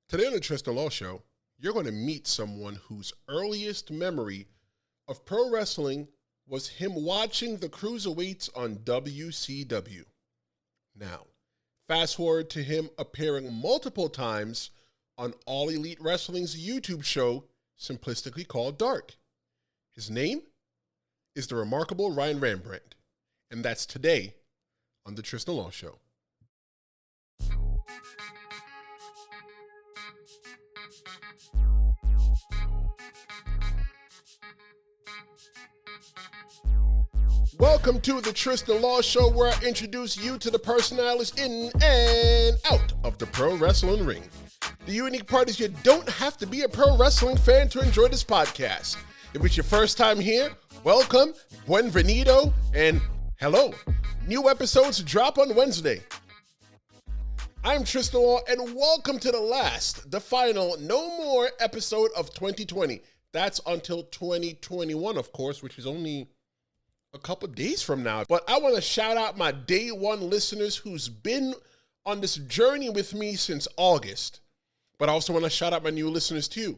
Today on the Tristen Law Show, you're going to meet someone whose earliest memory of pro wrestling was him watching the cruiserweights on WCW. Now, fast forward to him appearing multiple times on All Elite Wrestling's YouTube show, simplistically called Dark. His name is the Remarkable Ryan Rembrandt, and that's today on the Tristen Law Show. Welcome to the Tristen Law Show, where I introduce you to the personalities in and out of the pro wrestling ring. The unique part is you don't have to be a pro wrestling fan to enjoy this podcast. If it's your first time here, welcome, buenvenido, and hello. New episodes drop on Wednesday. I'm Tristen Law, and welcome to the final, no more episode of 2020. That's until 2021, of course, which is only a couple days from now. But I want to shout out my day one listeners who's been on this journey with me since August. But I also want to shout out my new listeners too.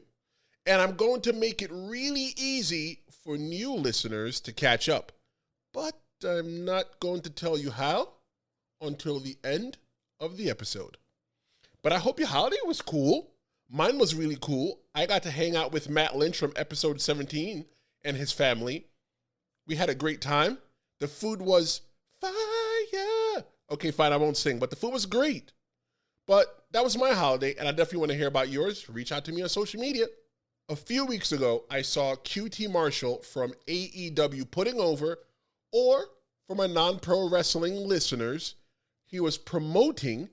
And I'm going to make it really easy for new listeners to catch up. But I'm not going to tell you how until the end of the episode. But I hope your holiday was cool. Mine was really cool. I got to hang out with Matt Lynch from episode 17 and his family. We had a great time. The food was fire. Okay, fine, I won't sing, but the food was great. But that was my holiday, and I definitely want to hear about yours. Reach out to me on social media. A few weeks ago, I saw QT Marshall from AEW putting over, or for my non-pro wrestling listeners, he was promoting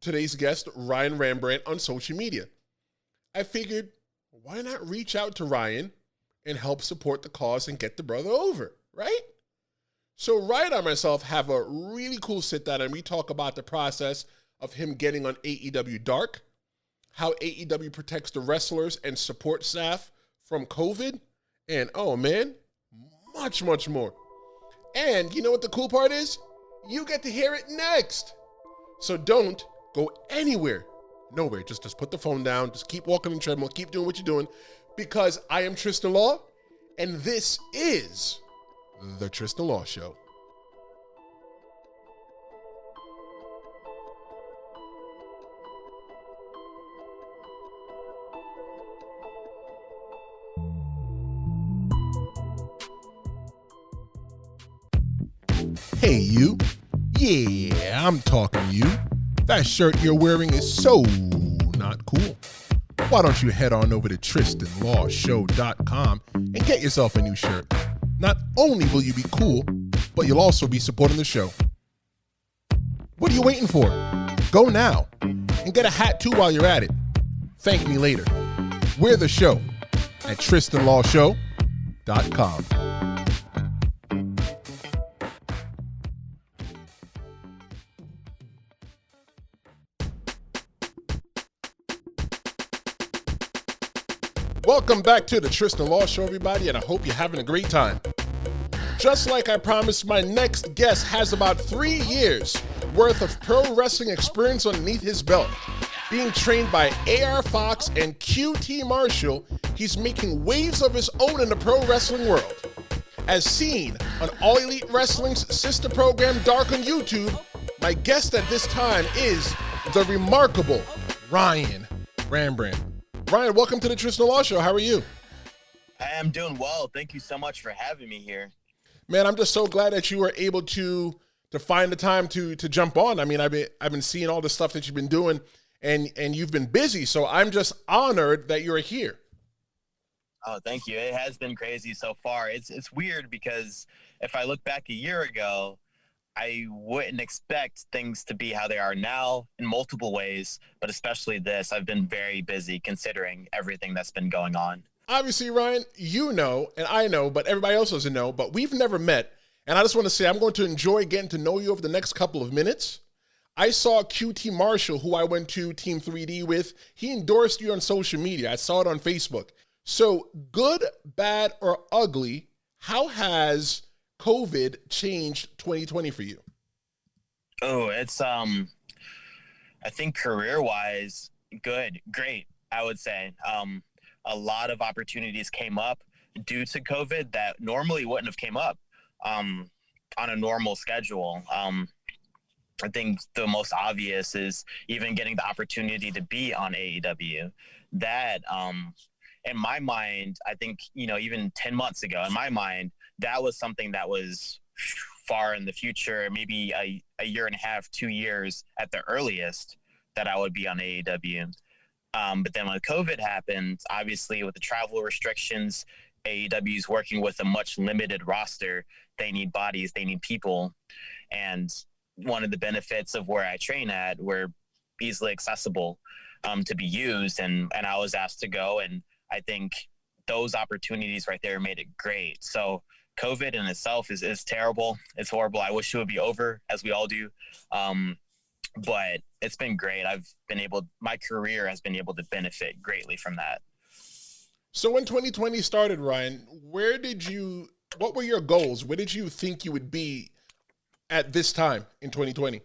today's guest, Ryan Rembrandt, on social media. I figured, why not reach out to Ryan and help support the cause and get the brother over, right? So Ryan and myself have a really cool sit down, and we talk about the process of him getting on AEW Dark, how AEW protects the wrestlers and support staff from COVID, and oh man, much, much more. And you know what the cool part is? You get to hear it next. So don't go anywhere. Nowhere. Just put the phone down. Just keep walking the treadmill. Keep doing what you're doing. Because I am Tristen Law, and this is the Tristen Law Show. Hey, you. Yeah, I'm talking to you. That shirt you're wearing is so not cool. Why don't you head on over to TristenLawShow.com and get yourself a new shirt? Not only will you be cool, but you'll also be supporting the show. What are you waiting for? Go now and get a hat too while you're at it. Thank me later. We're the show at TristenLawShow.com. Welcome back to the Tristen Law Show, everybody, and I hope you're having a great time. Just like I promised, my next guest has about 3 years worth of pro wrestling experience underneath his belt. Being trained by AR Fox and QT Marshall, he's making waves of his own in the pro wrestling world. As seen on All Elite Wrestling's sister program Dark on YouTube, my guest at this time is the Remarkable Ryan Rembrandt. Ryan, welcome to the Tristen Law Show. How are you? I am doing well. Thank you so much for having me here. Man, I'm just so glad that you were able to find the time to jump on. I mean, I've been seeing all the stuff that you've been doing, and you've been busy. So I'm just honored that you're here. Oh, thank you. It has been crazy so far. It's weird because if I look back a year ago, I wouldn't expect things to be how they are now in multiple ways, but especially this. I've been very busy considering everything that's been going on. Obviously, Ryan, you know, and I know, but everybody else doesn't know, but we've never met. And I just want to say I'm going to enjoy getting to know you over the next couple of minutes. I saw QT Marshall, who I went to Team 3D with. He endorsed you on social media. I saw it on Facebook. So good, bad, or ugly, how has COVID changed 2020 for you? Oh, it's I think career-wise, Great, I would say. A lot of opportunities came up due to COVID that normally wouldn't have came up on a normal schedule. I think the most obvious is even getting the opportunity to be on AEW. That, in my mind, I think, even 10 months ago, in my mind, that was something that was far in the future, maybe a year and a half, 2 years at the earliest that I would be on AEW. But then when COVID happened, obviously with the travel restrictions, AEW is working with a much limited roster. They need bodies, they need people. And one of the benefits of where I train at, we're easily accessible to be used. And I was asked to go. And I think those opportunities right there made it great. So COVID in itself is terrible. It's horrible. I wish it would be over, as we all do. But it's been great. My career has been able to benefit greatly from that. So when 2020 started, Ryan, what were your goals? Where did you think you would be at this time in 2020?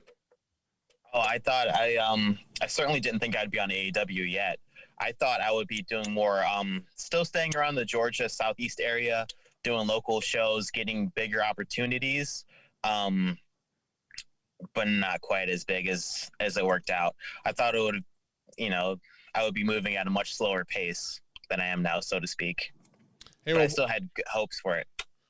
Oh, I certainly didn't think I'd be on AEW yet. I thought I would be doing more, still staying around the Georgia Southeast area, doing local shows, getting bigger opportunities. But not quite as big as it worked out. I thought it would, I would be moving at a much slower pace than I am now, so to speak. But I still had hopes for it.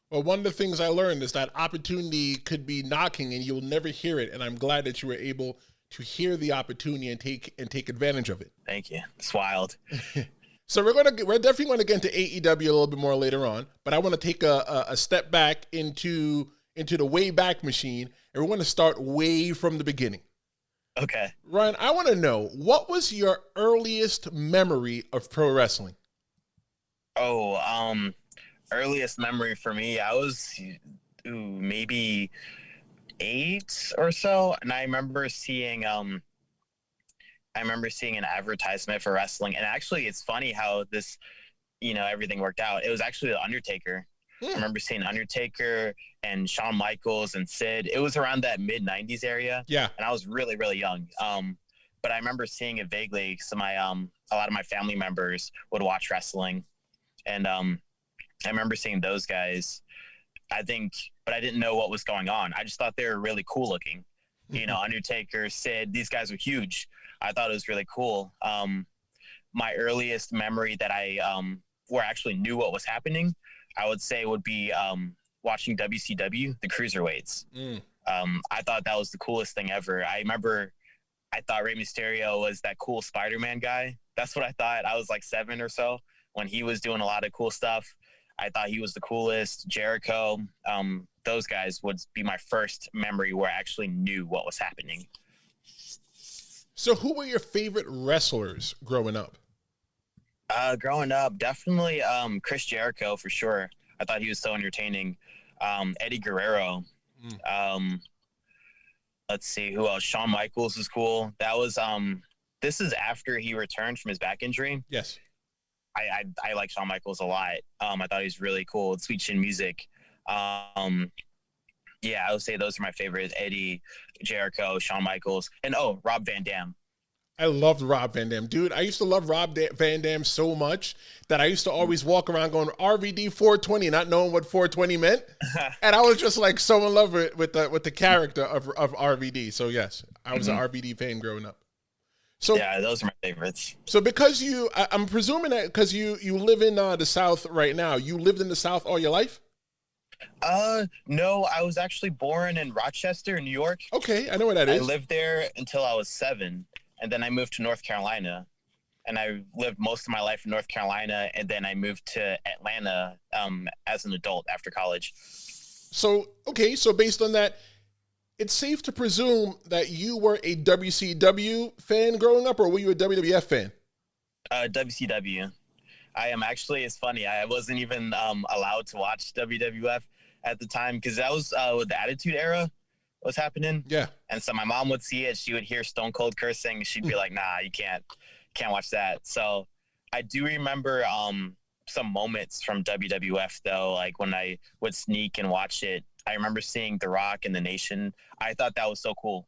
Well, one of the things I learned is that opportunity could be knocking and you'll never hear it. And I'm glad that you were able to hear the opportunity and take advantage of it. Thank you. It's wild. So we're definitely going to get into AEW a little bit more later on, but I want to take a step back into the way back machine, and we're going to start way from the beginning. Okay. Ryan, I want to know, what was your earliest memory of pro wrestling? Oh, earliest memory for me, I was maybe 8 or so, and I remember seeing an advertisement for wrestling, and actually it's funny how this, everything worked out. It was actually The Undertaker. I remember seeing Undertaker and Shawn Michaels and Sid. It was around that mid-90s area. Yeah. And I was really, really young. But I remember seeing it vaguely. So a lot of my family members would watch wrestling. And I remember seeing those guys, but I didn't know what was going on. I just thought they were really cool looking. Undertaker, Sid, these guys were huge. I thought it was really cool. My earliest memory that where I actually knew what was happening, I would say would be watching WCW, the Cruiserweights. I thought that was the coolest thing ever. I thought Rey Mysterio was that cool Spider-Man guy. That's what I thought. I was like 7 or so when he was doing a lot of cool stuff. I thought he was the coolest. Jericho, those guys would be my first memory where I actually knew what was happening. So who were your favorite wrestlers growing up? Growing up, definitely Chris Jericho for sure. I thought he was so entertaining. Eddie Guerrero. Let's see who else. Shawn Michaels was cool. That was this is after he returned from his back injury. Yes. I like Shawn Michaels a lot. I thought he was really cool. With Sweet Chin Music. Yeah, I would say those are my favorites. Eddie, Jericho, Shawn Michaels, and Rob Van Dam. I loved Rob Van Dam. Dude, I used to love Rob Van Dam so much that I used to always walk around going RVD 420, not knowing what 420 meant. And I was just like so in love with the character of RVD. So yes, I was an RVD fan growing up. So yeah, those are my favorites. So because I'm presuming that because you live in the South right now, you lived in the South all your life? No, I was actually born in Rochester, New York. Okay, I know where that is. I lived there until I was 7. And then I moved to North Carolina, and I lived most of my life in North Carolina. And then I moved to Atlanta as an adult after college. So based on that, it's safe to presume that you were a WCW fan growing up, or were you a WWF fan? WCW. I am actually, it's funny. I wasn't even allowed to watch WWF at the time because that was with the Attitude Era was happening. Yeah. And so my mom would see it. She would hear Stone Cold cursing. She'd be like, nah, you can't watch that. So I do remember some moments from WWF though, like when I would sneak and watch it. I remember seeing The Rock and The Nation. I thought that was so cool,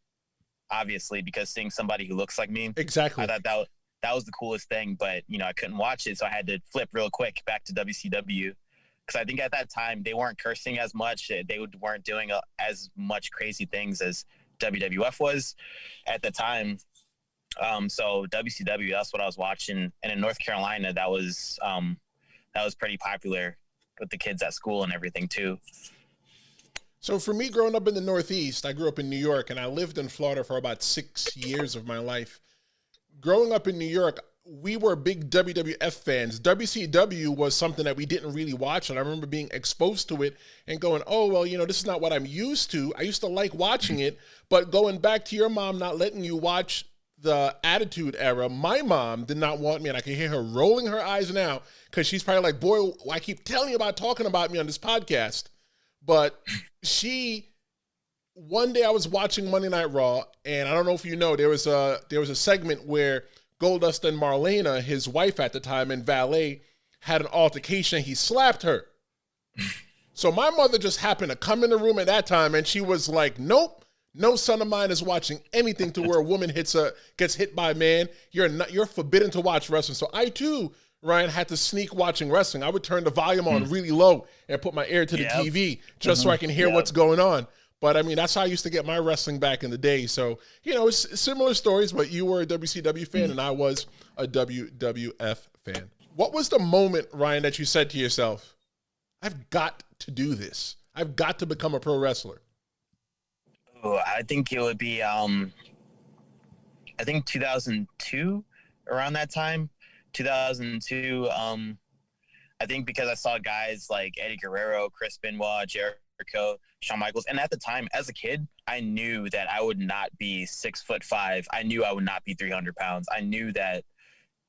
obviously, because seeing somebody who looks like me. Exactly. I thought that was the coolest thing. But, I couldn't watch it. So I had to flip real quick back to WCW. Because I think at that time, they weren't cursing as much. They weren't doing as much crazy things as WWF was at the time. So WCW, that's what I was watching. And in North Carolina, that was pretty popular with the kids at school and everything too. So for me, growing up in the Northeast, I grew up in New York, and I lived in Florida for about 6 years of my life. Growing up in New York, we were big WWF fans. WCW was something that we didn't really watch, and I remember being exposed to it and going, oh, well, this is not what I'm used to. I used to like watching it, but going back to your mom not letting you watch the Attitude Era, my mom did not want me, and I can hear her rolling her eyes now because she's probably like, boy, I keep telling you about talking about me on this podcast. But one day I was watching Monday Night Raw, and I don't know if you know, there was a segment where Goldust and Marlena, his wife at the time and valet, had an altercation. He slapped her. So my mother just happened to come in the room at that time, and she was like, nope, no son of mine is watching anything to where a woman gets hit by a man. You're forbidden to watch wrestling. So I too, Ryan, had to sneak watching wrestling. I would turn the volume on really low and put my ear to the TV just so I can hear what's going on. But, I mean, that's how I used to get my wrestling back in the day. So, it's similar stories, but you were a WCW fan and I was a WWF fan. What was the moment, Ryan, that you said to yourself, I've got to do this. I've got to become a pro wrestler? Oh, I think it would be, 2002, around that time. 2002, I think because I saw guys like Eddie Guerrero, Chris Benoit, Jericho, Shawn Michaels. And at the time, as a kid, I knew that I would not be 6'5". I knew I would not be 300 pounds. I knew that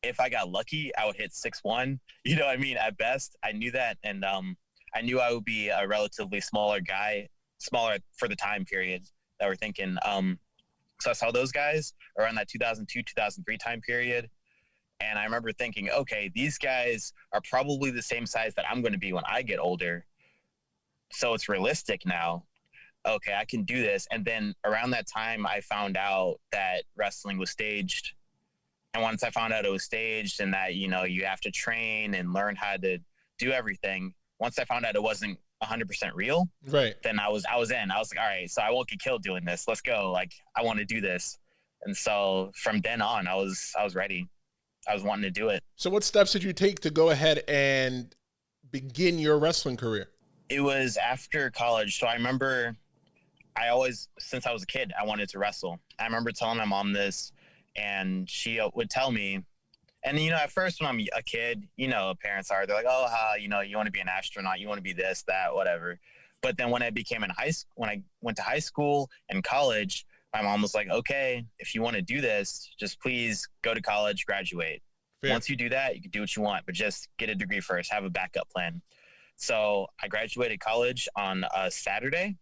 if I got lucky, I would hit 6'1". You know what I mean? At best, I knew that. And I knew I would be a relatively smaller guy, smaller for the time period that we're thinking. So I saw those guys around that 2002, 2003 time period. And I remember thinking, okay, these guys are probably the same size that I'm going to be when I get older. So it's realistic now. Okay, I can do this. And then around that time, I found out that wrestling was staged. And once I found out it was staged and that, you have to train and learn how to do everything. Once I found out it wasn't 100% real, right? Then I was in. I was like, all right, so I won't get killed doing this. Let's go. Like, I want to do this. And so from then on, I was ready. I was wanting to do it. So what steps did you take to go ahead and begin your wrestling career? It was after college. So I remember since I was a kid, I wanted to wrestle. I remember telling my mom this, and she would tell me, and, at first when I'm a kid, parents they're like, oh, you want to be an astronaut, you want to be this, that, whatever. But then when I when I went to high school and college, my mom was like, okay, if you want to do this, just please go to college, graduate. Fair. Once you do that, you can do what you want, but just get a degree first, have a backup plan. So I graduated college on a Saturday.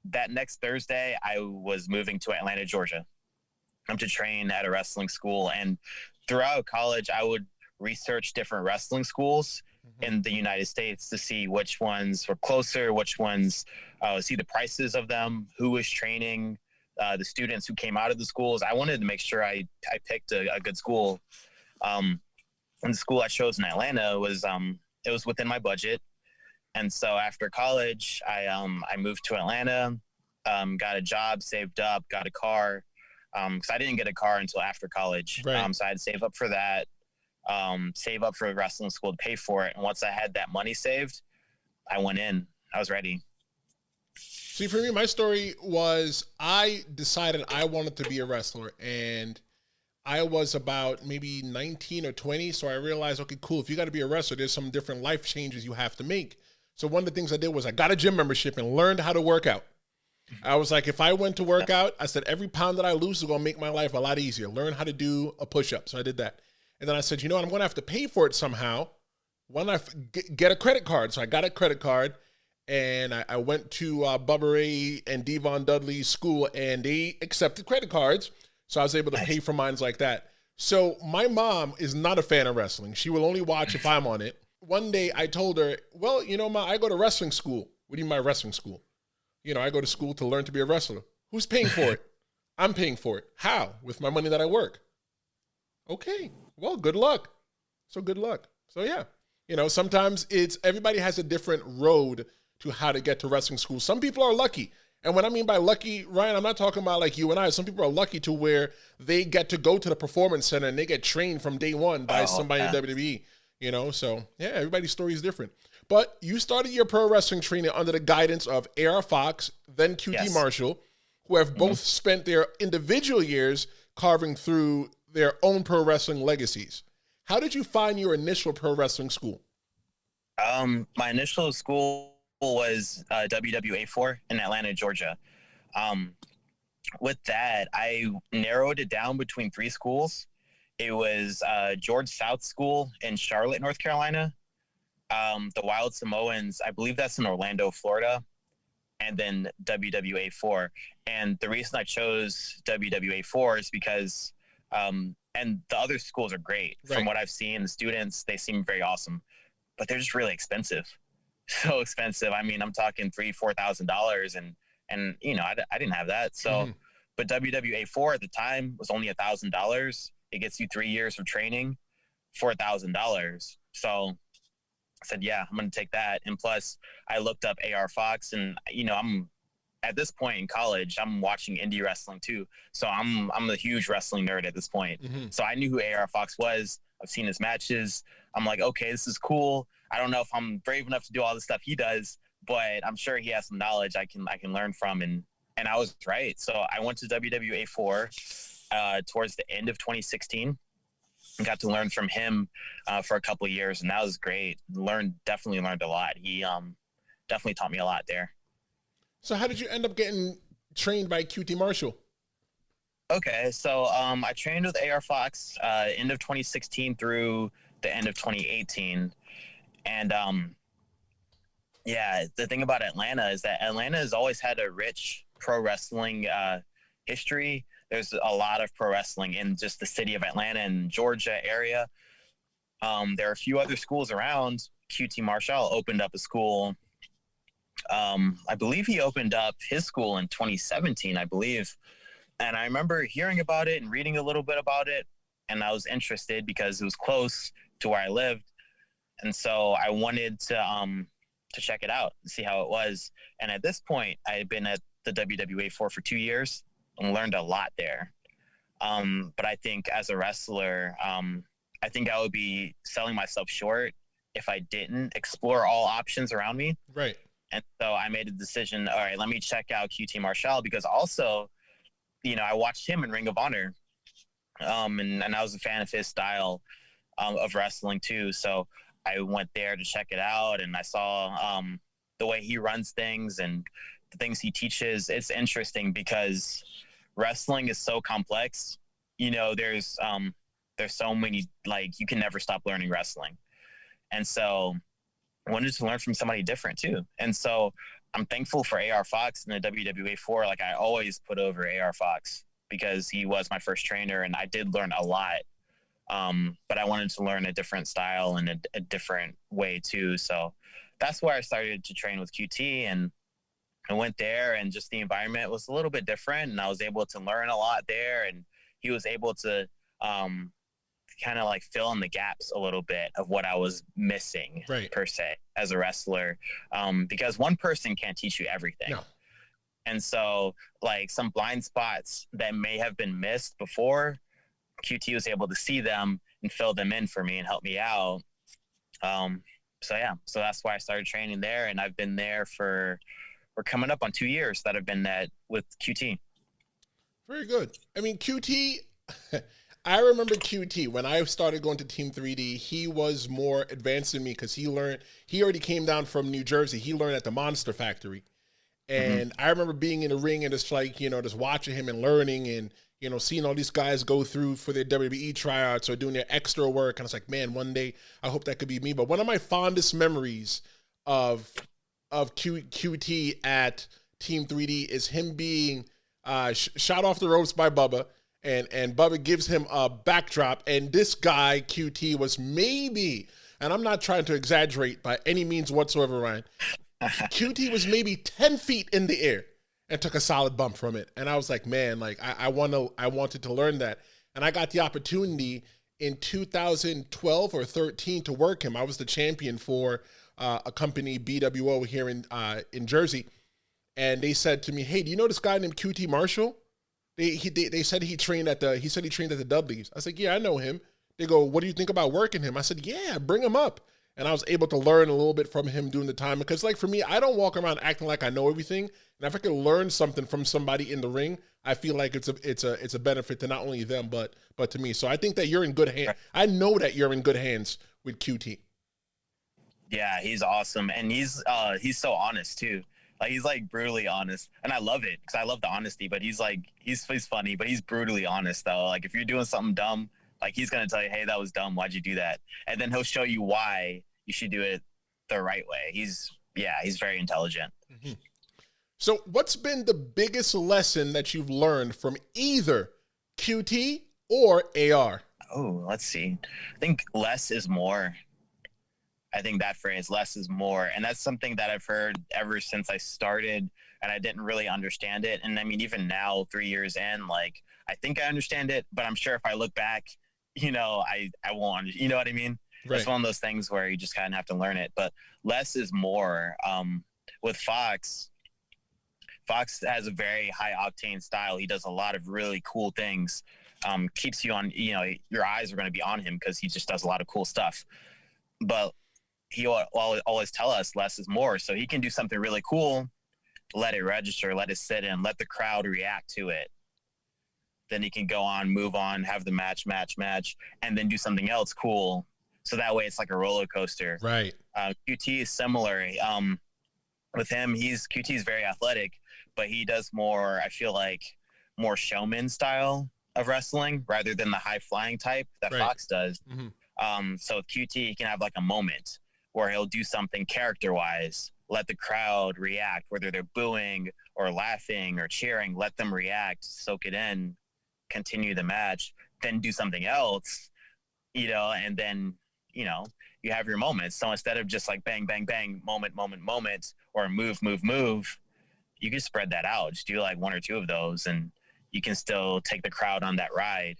That next Thursday, I was moving to Atlanta, Georgia. I'm to train at a wrestling school. And throughout college, I would research different wrestling schools in the United States to see which ones were closer, which ones, see the prices of them, who was training, the students who came out of the schools. I wanted to make sure I picked a good school. And the school I chose in Atlanta was, it was within my budget. And so after college, I moved to Atlanta, got a job, saved up, got a car. Because I didn't get a car until after college. Right. So I had to save up for that, save up for a wrestling school to pay for it. And once I had that money saved, I went in. I was ready. See, for me, my story was I decided I wanted to be a wrestler. And I was about maybe 19 or 20. So I realized, okay, cool. If you got to be a wrestler, there's some different life changes you have to make. So one of the things I did was I got a gym membership and learned how to work out. I was like, if I went to work out, I said, every pound that I lose is going to make my life a lot easier. Learn how to do a push-up. So I did that. And then I said, I'm going to have to pay for it somehow. Why don't I get a credit card? So I got a credit card, and I went to Bubba Ray and Devon Dudley's school, and they accepted credit cards. So I was able to pay for mine like that. So my mom is not a fan of wrestling. She will only watch if I'm on it. One day I told her, well, Ma, I go to wrestling school. What do you mean by wrestling school? I go to school to learn to be a wrestler. Who's paying for it? I'm paying for it. How? With my money that I work. Okay. Well, good luck. So good luck. So yeah, sometimes everybody has a different road to how to get to wrestling school. Some people are lucky. And what I mean by lucky, Ryan, I'm not talking about like you and I. Some people are lucky to where they get to go to the performance center and they get trained from day one by somebody in WWE, So yeah, everybody's story is different. But you started your pro wrestling training under the guidance of A.R. Fox, then QT Marshall, who have both spent their individual years carving through their own pro wrestling legacies. How did you find your initial pro wrestling school? My initial school was WWA4 in Atlanta, Georgia. With that, I narrowed it down between 3 schools. It was George South School in Charlotte, North Carolina. The Wild Samoans, I believe that's in Orlando, Florida. And then WWA4. And the reason I chose WWA4 is because, and the other schools are great. Right. From what I've seen, the students, they seem very awesome. But they're just really expensive. So expensive. I mean, I'm talking $3,000-$4,000, and I didn't have that. So, but WWA4 at the time was only $1,000. It gets you 3 years of training for $1,000. So I said, yeah, I'm going to take that. And plus, I looked up AR Fox, and I'm at this point in college, I'm watching indie wrestling too. So I'm a huge wrestling nerd at this point. So I knew who AR Fox was. I've seen his matches. I'm like, okay, this is cool. I don't know if I'm brave enough to do all the stuff he does, but I'm sure he has some knowledge I can learn from. And I was right. So I went to WWA4 towards the end of 2016 and got to learn from him for a couple of years. And that was great. Definitely learned a lot. He definitely taught me a lot there. So how did you end up getting trained by QT Marshall? Okay, so I trained with AR Fox end of 2016 through the end of 2018. And the thing about Atlanta is that Atlanta has always had a rich pro wrestling history. There's a lot of pro wrestling in just the city of Atlanta and Georgia area. There are a few other schools around. QT Marshall opened up a school. I believe he opened up his school in 2017, I believe. And I remember hearing about it and reading a little bit about it. And I was interested because it was close to where I lived. And so I wanted to check it out and see how it was. And at this point, I had been at the WWA4 for 2 years and learned a lot there. But I think as a wrestler, I think I would be selling myself short if I didn't explore all options around me. Right. And so I made a decision, all right, let me check out QT Marshall, because also, I watched him in Ring of Honor. And I was a fan of his style of wrestling too. So I went there to check it out, and I saw the way he runs things and the things he teaches. It's interesting because wrestling is so complex. There's so many, like, you can never stop learning wrestling. And so I wanted to learn from somebody different too. And so I'm thankful for AR Fox in the WWA4. Like, I always put over AR Fox because he was my first trainer, and I did learn a lot. But I wanted to learn a different style and a different way too. So that's where I started to train with QT, and I went there, and just the environment was a little bit different, and I was able to learn a lot there, and he was able to kind of like fill in the gaps a little bit of what I was missing, right, per se, as a wrestler, because one person can't teach you everything. No. And so, like, some blind spots that may have been missed before, QT was able to see them and fill them in for me and help me out. So that's why I started training there, and I've been there we're coming up on 2 years that I've been with QT. Very good. I mean, QT, I remember QT when I started going to Team 3D. He was more advanced than me because he already came down from New Jersey. He learned at the Monster Factory. And I remember being in the ring and just like, just watching him and learning and, seeing all these guys go through for their WWE tryouts or doing their extra work. And I was like, man, one day I hope that could be me. But one of my fondest memories of QT at Team 3D is him being shot off the ropes by Bubba. And Bubba gives him a backdrop. And this guy, QT, was maybe, and I'm not trying to exaggerate by any means whatsoever, Ryan, QT was maybe 10 feet in the air and took a solid bump from it. And I was like, man, like I wanted to learn that. And I got the opportunity in 2012 or 13 to work him. I was the champion for a company, BWO, here in Jersey. And they said to me, "Hey, do you know this guy named QT Marshall?" They said he trained at the Dudleys. I said, "Yeah, I know him." They go, "What do you think about working him?" I said, "Yeah, bring him up." And I was able to learn a little bit from him during the time. Because like for me, I don't walk around acting like I know everything. And if I can learn something from somebody in the ring, I feel like it's a benefit to not only them but to me. So I think that you're in good hands. I know that you're in good hands with QT. Yeah, he's awesome, and he's so honest too. Like he's like brutally honest, and I love it because I love the honesty. But he's funny, but he's brutally honest though. Like if you're doing something dumb, like he's gonna tell you, "Hey, that was dumb. Why'd you do that?" And then he'll show you why you should do it the right way. He's very intelligent. Mm-hmm. So what's been the biggest lesson that you've learned from either QT or AR? Oh, let's see. I think less is more. I think that phrase, less is more. And that's something that I've heard ever since I started, and I didn't really understand it. And I mean, even now, 3 years in, like, I think I understand it, but I'm sure if I look back, I won't, you know what I mean? Right. It's one of those things where you just kind of have to learn it, but less is more. With Fox has a very high octane style. He does a lot of really cool things. Keeps you on, your eyes are going to be on him because he just does a lot of cool stuff. But he will always tell us less is more. So he can do something really cool, let it register, let it sit in, let the crowd react to it. Then he can go on, move on, have the match, and then do something else cool. So that way it's like a roller coaster. Right. QT is similar. With him, QT is very athletic, but he does more, I feel like, more showman style of wrestling rather than the high flying type that Fox does. Mm-hmm. So with QT, he can have like a moment where he'll do something character-wise, let the crowd react, whether they're booing or laughing or cheering, let them react, soak it in, continue the match, then do something else, and then, you have your moments. So instead of just like bang, bang, bang, moment, or move, you can spread that out. Just do like one or two of those, and you can still take the crowd on that ride.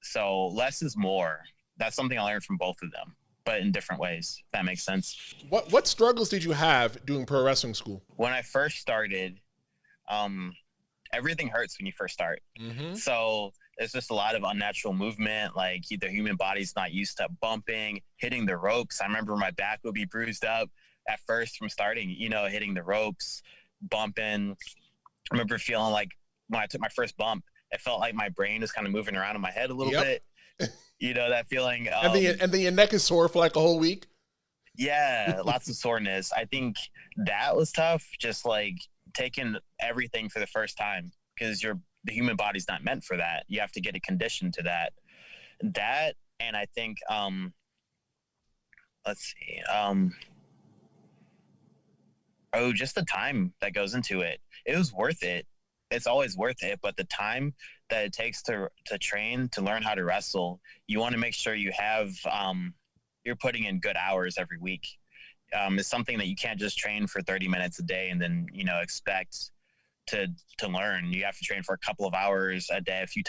So less is more. That's something I learned from both of them, but in different ways, if that makes sense. What struggles did you have doing pro wrestling school? When I first started, everything hurts when you first start. Mm-hmm. So there's just a lot of unnatural movement. Like the human body's not used to bumping, hitting the ropes. I remember my back would be bruised up at first from starting, hitting the ropes, bumping. I remember feeling like when I took my first bump, it felt like my brain was kind of moving around in my head a little bit. That feeling. And then your neck is sore for like a whole week. Yeah, lots of soreness. I think that was tough. Just like taking everything for the first time, because the human body's not meant for that. You have to get it conditioned to that. And I think, let's see. Just the time that goes into it. It was worth it. It's always worth it, but the time that it takes to train, to learn how to wrestle, you want to make sure you have, you're putting in good hours every week. It's something that you can't just train for 30 minutes a day and then, expect to learn. You have to train for a couple of hours a day, a few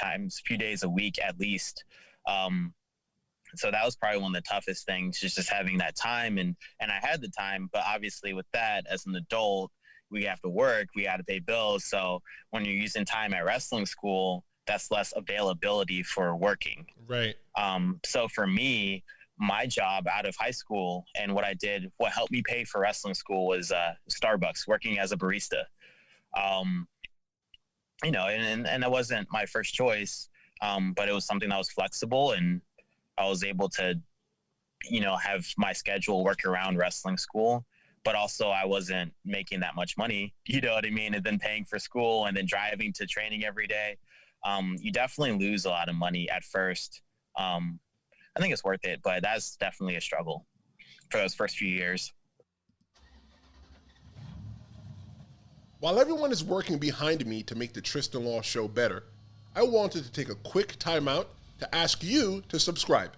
days a week at least. So that was probably one of the toughest things, just having that time. And I had the time, but obviously with that, as an adult, we have to work, we got to pay bills. So when you're using time at wrestling school, that's less availability for working. Right. So for me, my job out of high school and what helped me pay for wrestling school was Starbucks, working as a barista. And that wasn't my first choice, but it was something that was flexible, and I was able to, have my schedule work around wrestling school. But also I wasn't making that much money, you know what I mean? And then paying for school and then driving to training every day. You definitely lose a lot of money at first. I think it's worth it, but that's definitely a struggle for those first few years. While everyone is working behind me to make the Tristen Law Show better, I wanted to take a quick timeout to ask you to subscribe.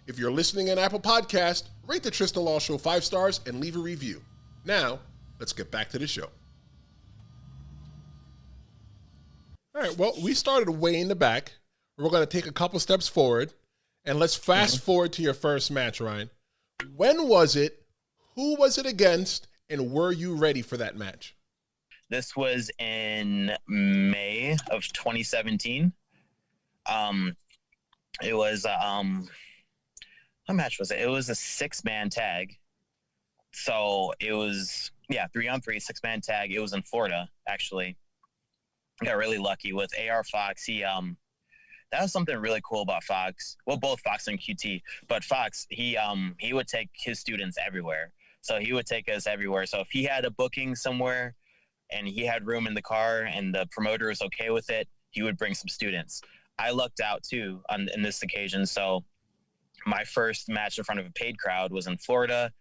If you're listening on Apple Podcast, rate the Tristen Law Show 5 stars and leave a review. Now, let's get back to the show. All right, well, we started way in the back. We're going to take a couple steps forward, And let's fast forward to your first match, Ryan. When was it? Who was it against? And were you ready for that match? This was in May of 2017. It was what match was it? It was a 6-man tag. So it was 3-on-3 6-man tag. It was in Florida, actually. I got really lucky with AR Fox. He that was something really cool about Fox. Well, both Fox and QT, but Fox, he would take his students everywhere. So he would take us everywhere. So if he had a booking somewhere and he had room in the car and the promoter was okay with it, he would bring some students. I lucked out too in this occasion. So my first match in front of a paid crowd was in Florida,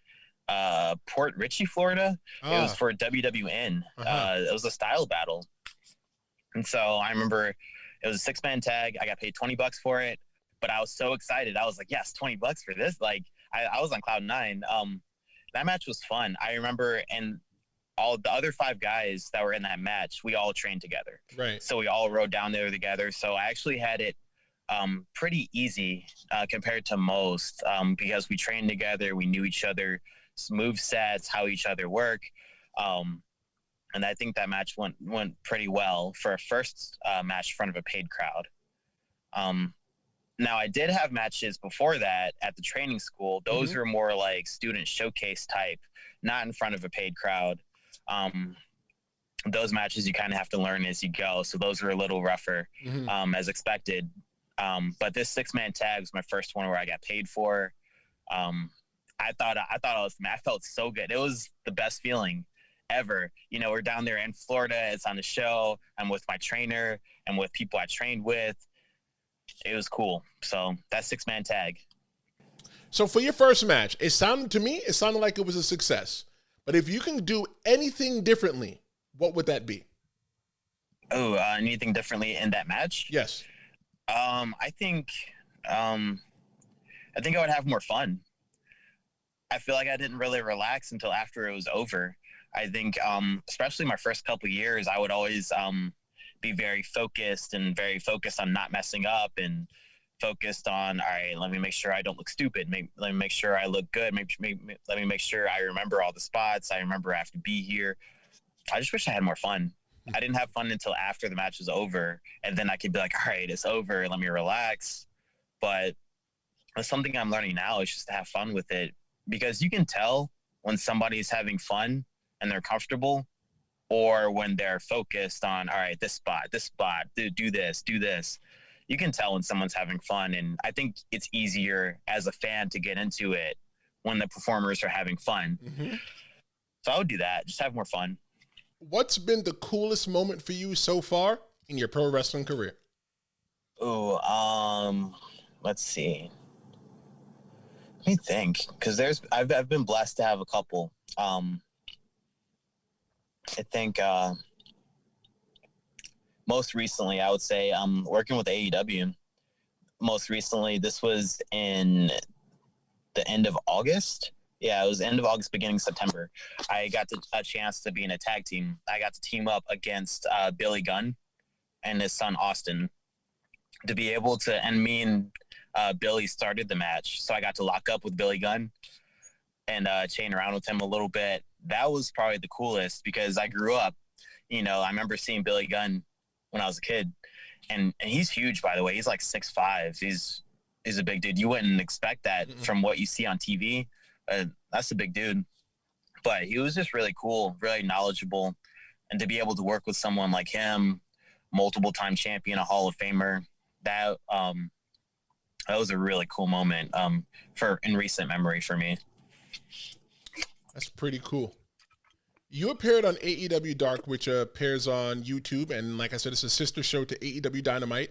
Port Richey, Florida. It was for WWN. It was a style battle. And so I remember it was a 6-man tag. I got paid $20 for it, but I was so excited. I was like, yes, $20 for this. Like I was on cloud 9. That match was fun. I remember, and all the other 5 guys that were in that match, we all trained together. Right. So we all rode down there together. So I actually had it pretty easy compared to most because we trained together. We knew each other, move sets, how each other work. And I think that match went pretty well for a first match in front of a paid crowd. Now, I did have matches before that at the training school. Those were more like student showcase type, not in front of a paid crowd. Those matches you kind of have to learn as you go. So those were a little rougher as expected. But this 6-man tag was my first one where I got paid for. I felt so good. It was the best feeling ever. You know, we're down there in Florida. It's on the show. I'm with my trainer and with people I trained with. It was cool. So that 6-man tag. So for your first match, it sounded like it was a success. But if you can do anything differently, what would that be? Oh, anything differently in that match? Yes. I think I would have more fun. I feel like I didn't really relax until after it was over. I think, especially my first couple of years, I would always be very focused on not messing up and focused on, all right, let me make sure I don't look stupid. Let me make sure I look good. Let me make sure I remember all the spots. I remember I have to be here. I just wish I had more fun. I didn't have fun until after the match was over. And then I could be like, all right, it's over. Let me relax. But that's something I'm learning now is just to have fun with it. Because you can tell when somebody's having fun and they're comfortable, or when they're focused on, all right, this spot, do this. You can tell when someone's having fun. And I think it's easier as a fan to get into it when the performers are having fun. So I would do that. Just have more fun. What's been the coolest moment for you so far in your pro wrestling career? Let's see. Let me think, because I've been blessed to have a couple. I think most recently, I would say working with AEW. Most recently, this was in the end of August. Yeah, it was end of August, beginning September. I got a chance to be in a tag team. I got to team up against Billy Gunn and his son Austin to be able to, and me and Billy started the match. So I got to lock up with Billy Gunn and chain around with him a little bit. That was probably the coolest because I grew up, I remember seeing Billy Gunn when I was a kid, and he's huge, by the way. He's like 6'5". He's a big dude. You wouldn't expect that from what you see on TV. That's a big dude, but he was just really cool, really knowledgeable, and to be able to work with someone like him, multiple time champion, a Hall of Famer, that was a really cool moment in recent memory for me. That's pretty cool. You appeared on AEW Dark, which appears on YouTube, and like I said, it's a sister show to AEW Dynamite.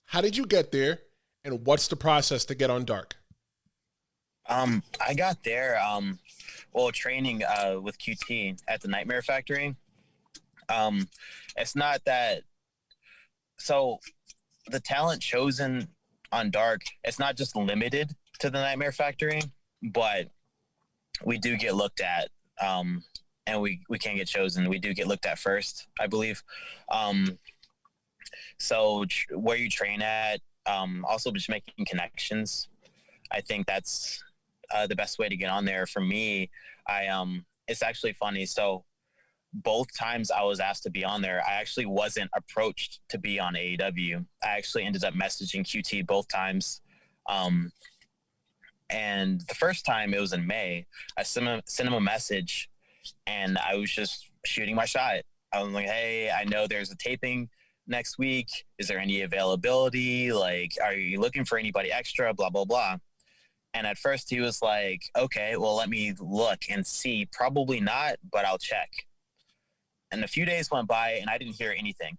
How did you get there, and what's the process to get on Dark? I got there training with QT at the Nightmare Factory. It's not that. So the talent chosen on Dark, it's not just limited to the Nightmare Factory, but we do get looked at, and we can't get chosen. We do get looked at first, I believe. So where you train at, Also just making connections. I think that's the best way to get on there. For me, it's actually funny. So both times I was asked to be on there, I actually wasn't approached to be on AEW. I actually ended up messaging QT both times. And the first time, it was in May, I sent him a message, and I was just shooting my shot. I was like, hey, I know there's a taping next week. Is there any availability? Like, are you looking for anybody extra? Blah, blah, blah. And at first he was like, okay, well, let me look and see. Probably not, but I'll check. And a few days went by and I didn't hear anything.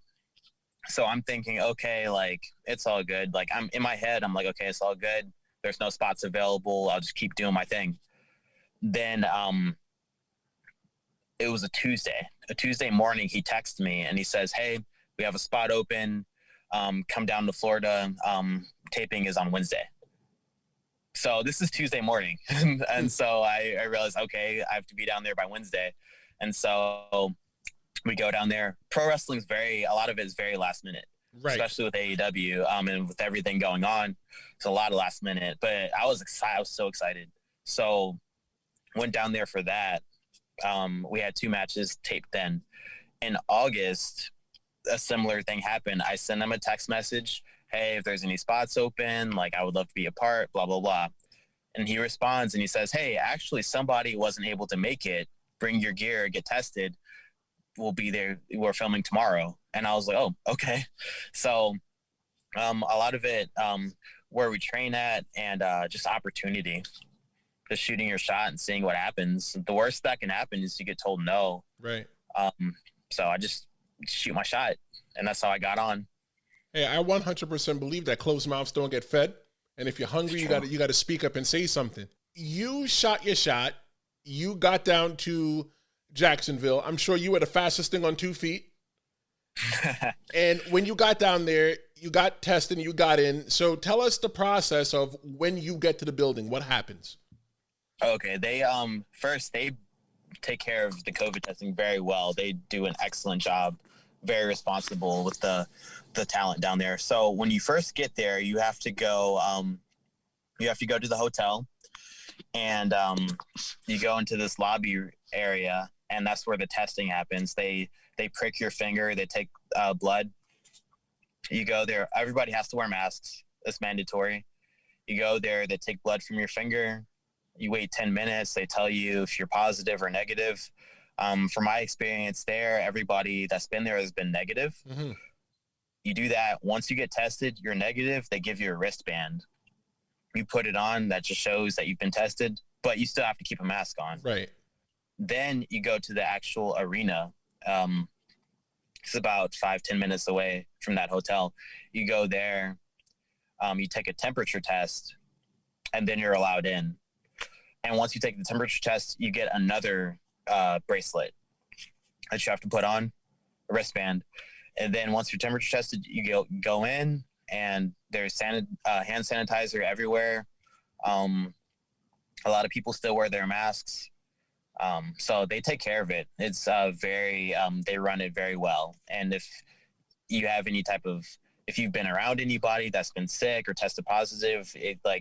So I'm thinking, okay, like, it's all good. Like, I'm in my head, I'm like, okay, it's all good. There's no spots available. I'll just keep doing my thing. Then it was a Tuesday morning. He texted me and he says, hey, we have a spot open. Come down to Florida. Taping is on Wednesday. So this is Tuesday morning. And so I realized, okay, I have to be down there by Wednesday. And so we go down there. Pro wrestling's a lot of it is very last minute, right? Especially with AEW and with everything going on. It's a lot of last minute, but I was excited. I was so excited. So went down there for that. We had 2 matches taped then. In August, a similar thing happened. I sent him a text message. Hey, if there's any spots open, like, I would love to be a part, blah, blah, blah. And he responds and he says, hey, actually somebody wasn't able to make it. Bring your gear, get tested. We'll be there. We're filming tomorrow. And I was like, oh, okay. So a lot of it, where we train at, and just opportunity, just shooting your shot and seeing what happens. The worst that can happen is you get told no. Right. So I just shoot my shot, and that's how I got on. Hey, I 100% believe that closed mouths don't get fed. And if you're hungry, you got to speak up and say something. You shot your shot. You got down to Jacksonville. I'm sure you were the fastest thing on 2 feet. And when you got down there, you got tested and you got in. So tell us the process of when you get to the building. What happens? Okay. They first, they take care of the COVID testing very well. They do an excellent job, very responsible with the talent down there. So when you first get there, you have to go to the hotel, and you go into this lobby area, and that's where the testing happens. They prick your finger, they take blood. You go there, everybody has to wear masks. It's mandatory. You go there, they take blood from your finger. You wait 10 minutes. They tell you if you're positive or negative. From my experience there, everybody that's been there has been negative. Mm-hmm. You do that. Once you get tested, you're negative. They give you a wristband. You put it on. That just shows that you've been tested, but you still have to keep a mask on. Right. Then you go to the actual arena. It's about 5-10 minutes away from that hotel. You go there. You take a temperature test, and then you're allowed in. And once you take the temperature test, you get another bracelet that you have to put on, a wristband. And then once you're temperature tested, you go in, and there's hand sanitizer everywhere. A lot of people still wear their masks. So they take care of it. It's they run it very well. And if you have if you've been around anybody that's been sick or tested positive,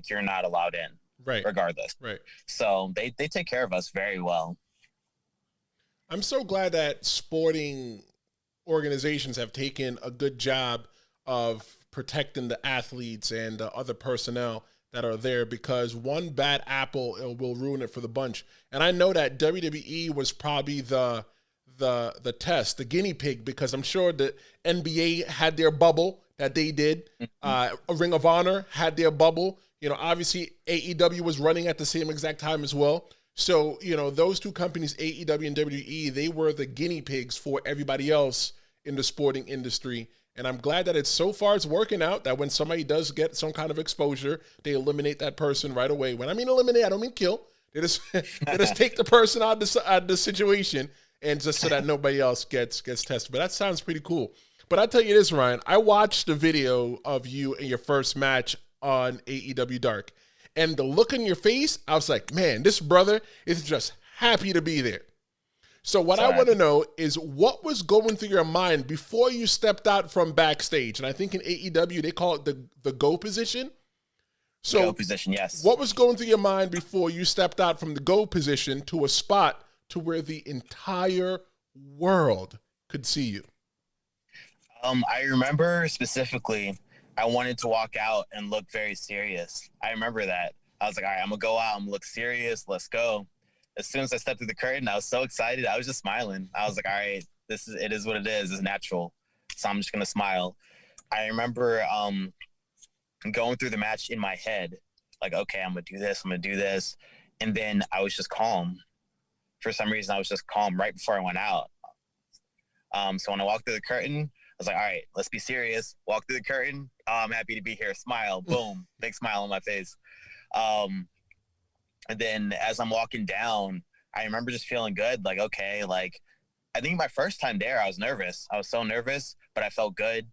you're not allowed in. Right. Regardless. Right. So they take care of us very well. I'm so glad that sporting organizations have taken a good job of protecting the athletes and the other personnel that are there, because one bad apple will ruin it for the bunch. And I know that WWE was probably the test, the guinea pig, because I'm sure the NBA had their bubble that they did. A Ring of Honor had their bubble. Obviously AEW was running at the same exact time as well. So, those two companies, AEW and WWE, they were the guinea pigs for everybody else in the sporting industry. And I'm glad that it's working out, that when somebody does get some kind of exposure, they eliminate that person right away. When I mean eliminate, I don't mean kill. They just take the person out of the situation, and just so that nobody else gets tested. But that sounds pretty cool. But I'll tell you this, Ryan, I watched the video of you in your first match on AEW Dark. And the look on your face, I was like, man, this brother is just happy to be there. So what I want to know is what was going through your mind before you stepped out from backstage? And I think in AEW, they call it the go position. So go position, yes. What was going through your mind before you stepped out from the go position to a spot to where the entire world could see you? I remember specifically, I wanted to walk out and look very serious. I remember that. I was like, all right, I'm going to go out. I'm going to look serious. Let's go. As soon as I stepped through the curtain, I was so excited. I was just smiling. I was like, all right, it is what it is. It's natural. So I'm just going to smile. I remember going through the match in my head, like, okay, I'm going to do this. I'm going to do this. And then I was just calm. For some reason, I was just calm right before I went out. So when I walked through the curtain, I was like, all right, let's be serious. Walk through the curtain. Oh, I'm happy to be here. Smile. Boom. Big smile on my face. And then as I'm walking down, I remember just feeling good. Like, okay, like, I think my first time there, I was nervous. I was so nervous, but I felt good.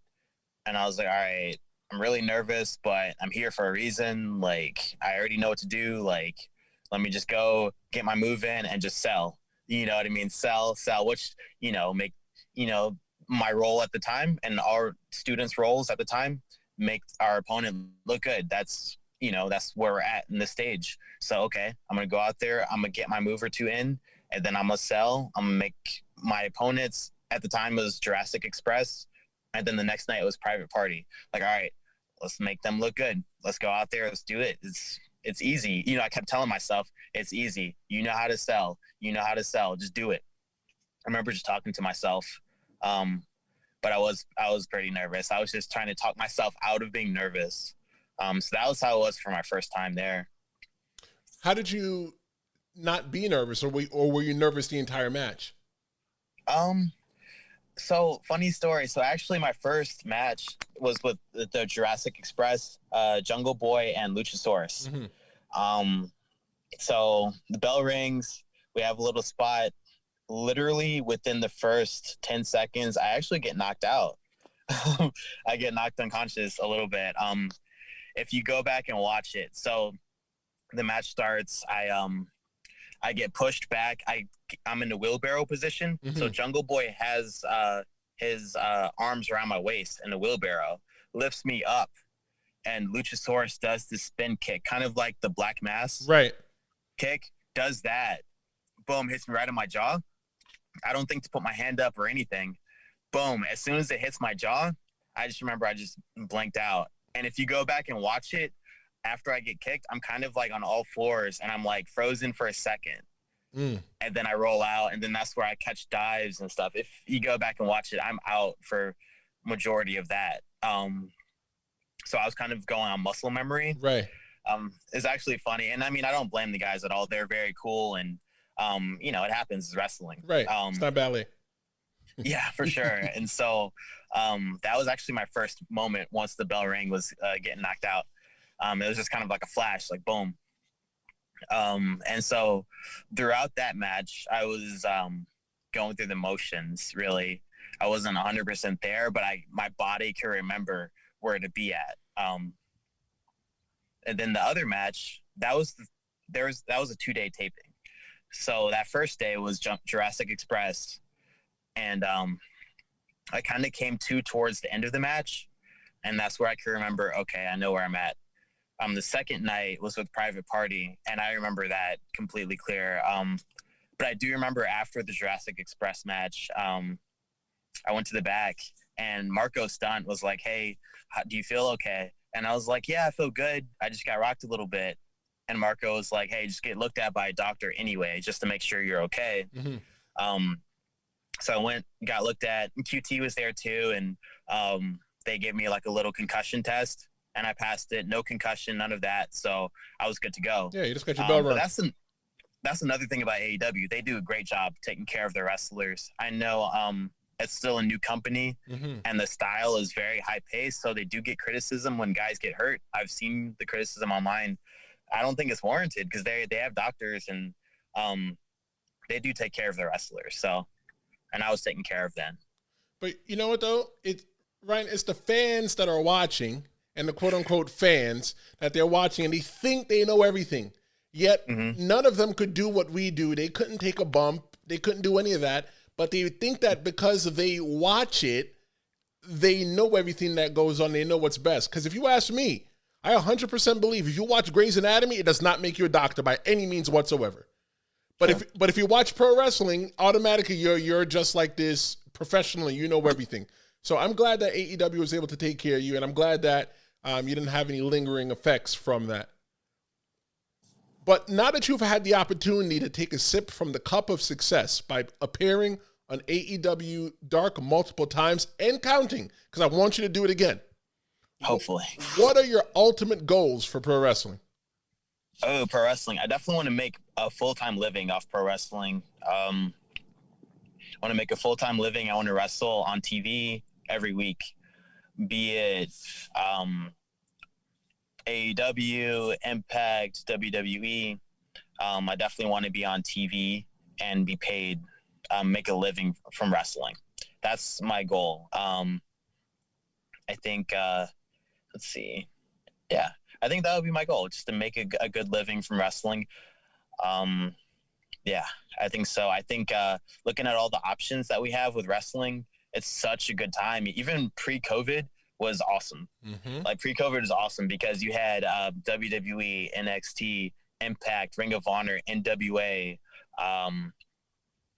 And I was like, all right, I'm really nervous, but I'm here for a reason. Like, I already know what to do. Like, let me just go get my move in and just sell. You know what I mean? Sell, which, make, my role at the time and our students' roles at the time make our opponent look good. That's where we're at in this stage. So, okay, I'm going to go out there. I'm going to get my move or two in, and then I'm going to sell. I'm going to make my opponents at the time was Jurassic Express. And then the next night it was Private Party. Like, all right, let's make them look good. Let's go out there. Let's do it. It's easy. I kept telling myself, it's easy. You know how to sell. Just do it. I remember just talking to myself. But I was pretty nervous. I was just trying to talk myself out of being nervous. So that was how it was for my first time there. How did you not be nervous, or were you nervous the entire match? So funny story. So actually my first match was with the Jurassic Express, Jungle Boy and Luchasaurus. Mm-hmm. So the bell rings, we have a little spot. Literally within the first 10 seconds, I actually get knocked out. I get knocked unconscious a little bit. If you go back and watch it, so the match starts, I get pushed back. I'm in the wheelbarrow position. Mm-hmm. So Jungle Boy has his arms around my waist in the wheelbarrow, lifts me up, and Luchasaurus does this spin kick, kind of like the Black Mass kick, does that. Boom, hits me right on my jaw. I don't think to put my hand up or anything. Boom, as soon as it hits my jaw, I just remember I just blanked out. And if you go back and watch it, after I get kicked, I'm kind of like on all fours and I'm like frozen for a second. And then I roll out, and then that's where I catch dives and stuff. If you go back and watch it, I'm out for majority of that. So I was kind of going on muscle memory. Right. It's actually funny. And I mean, I don't blame the guys at all. They're very cool, and it happens. It's wrestling. Right. It's not ballet. Yeah, for sure. And so that was actually my first moment once the bell rang was getting knocked out. It was just kind of like a flash, like boom. And so throughout that match, I was going through the motions, really. I wasn't 100% there, but my body could remember where to be at. And then the other match, that was a 2-day taping. So that first day was Jurassic Express, and I kind of came towards the end of the match, and that's where I could remember, okay, I know where I'm at. The second night was with Private Party, and I remember that completely clear. But I do remember after the Jurassic Express match, I went to the back, and Marco Stunt was like, hey, do you feel okay? And I was like, yeah, I feel good. I just got rocked a little bit. And Marco was like, hey, just get looked at by a doctor anyway, just to make sure you're okay. Mm-hmm. So I went, got looked at, and QT was there too, and they gave me like a little concussion test, and I passed it. No concussion, none of that. So I was good to go. Yeah, you just got your bell rung. That's another thing about AEW. They do a great job taking care of their wrestlers. I know it's still a new company, mm-hmm. and the style is very high paced, so they do get criticism when guys get hurt. I've seen the criticism online. I don't think it's warranted because they have doctors, and they do take care of their wrestlers. So, and I was taking care of them. But you know what though? It's the fans that are watching, and the quote unquote fans that they're watching, and they think they know everything. Yet mm-hmm. none of them could do what we do. They couldn't take a bump. They couldn't do any of that. But they think that because they watch it, they know everything that goes on. They know what's best. Because if you ask me, I 100% believe if you watch Grey's Anatomy, it does not make you a doctor by any means whatsoever. But if you watch pro wrestling, automatically you're just like this professionally. You know everything. So I'm glad that AEW was able to take care of you, and I'm glad that you didn't have any lingering effects from that. But now that you've had the opportunity to take a sip from the cup of success by appearing on AEW Dark multiple times and counting, because I want you to do it again. Hopefully. What are your ultimate goals for pro wrestling? Oh, pro wrestling. I definitely want to make a full-time living off pro wrestling. I want to make a full-time living. I want to wrestle on TV every week, be it AEW, Impact, WWE. I definitely want to be on TV and be paid, make a living from wrestling. That's my goal. I think, let's see. Yeah, I think that would be my goal, just to make a good living from wrestling. Yeah, I think so. I think looking at all the options that we have with wrestling, it's such a good time. Even pre-COVID was awesome. Mm-hmm. Like pre-COVID was awesome because you had WWE, NXT, Impact, Ring of Honor, NWA.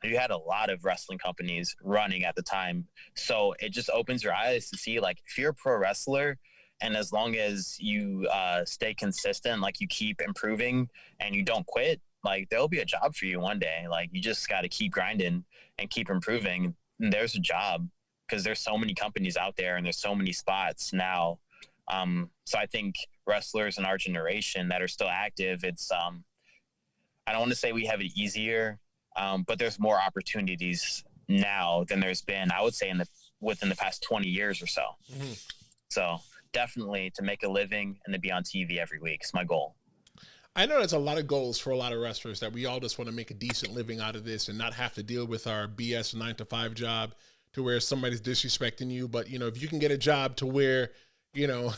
You had a lot of wrestling companies running at the time. So it just opens your eyes to see, like, if you're a pro wrestler, and as long as you stay consistent, like you keep improving and you don't quit, like there'll be a job for you one day. Like you just got to keep grinding and keep improving. And there's a job because there's so many companies out there and there's so many spots now. So I think wrestlers in our generation that are still active, it's I don't want to say we have it easier, but there's more opportunities now than there's been, I would say, within the past 20 years or so. Mm-hmm. So definitely to make a living and to be on TV every week is my goal. I know there's a lot of goals for a lot of wrestlers that we all just want to make a decent living out of this and not have to deal with our BS 9-to-5 job to where somebody's disrespecting you. But, you know, if you can get a job to where, you know,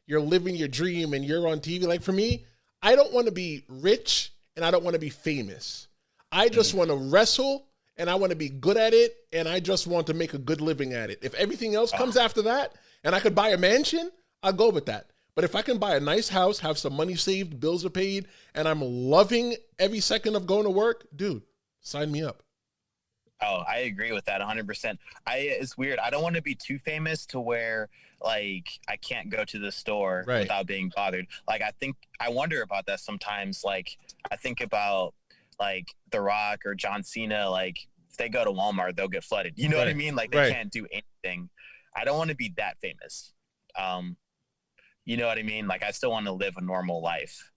you're living your dream and you're on TV. Like for me, I don't want to be rich and I don't want to be famous. I just want to wrestle and I want to be good at it. And I just want to make a good living at it. If everything else comes after that and I could buy a mansion, I'll go with that. But if I can buy a nice house, have some money saved, bills are paid, and I'm loving every second of going to work, dude, sign me up. Oh, I agree with that 100%. It's weird. I don't want to be too famous to where, like, I can't go to the store without being bothered. Like, I wonder about that sometimes. Like, I think about, like, The Rock or John Cena. Like, if they go to Walmart, they'll get flooded. You know what I mean? Like, they can't do anything. I don't want to be that famous. You know what I mean? Like, I still want to live a normal life,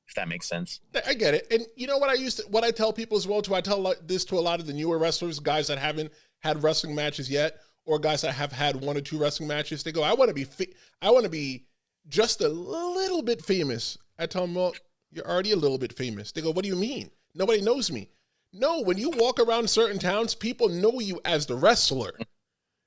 if that makes sense. I get it. And you know what I tell people as well, too? I tell this to a lot of the newer wrestlers, guys that haven't had wrestling matches yet, or guys that have had 1 or 2 wrestling matches. They go, I want to be just a little bit famous. I tell them, well, you're already a little bit famous. They go, what do you mean? Nobody knows me. No, when you walk around certain towns, people know you as the wrestler.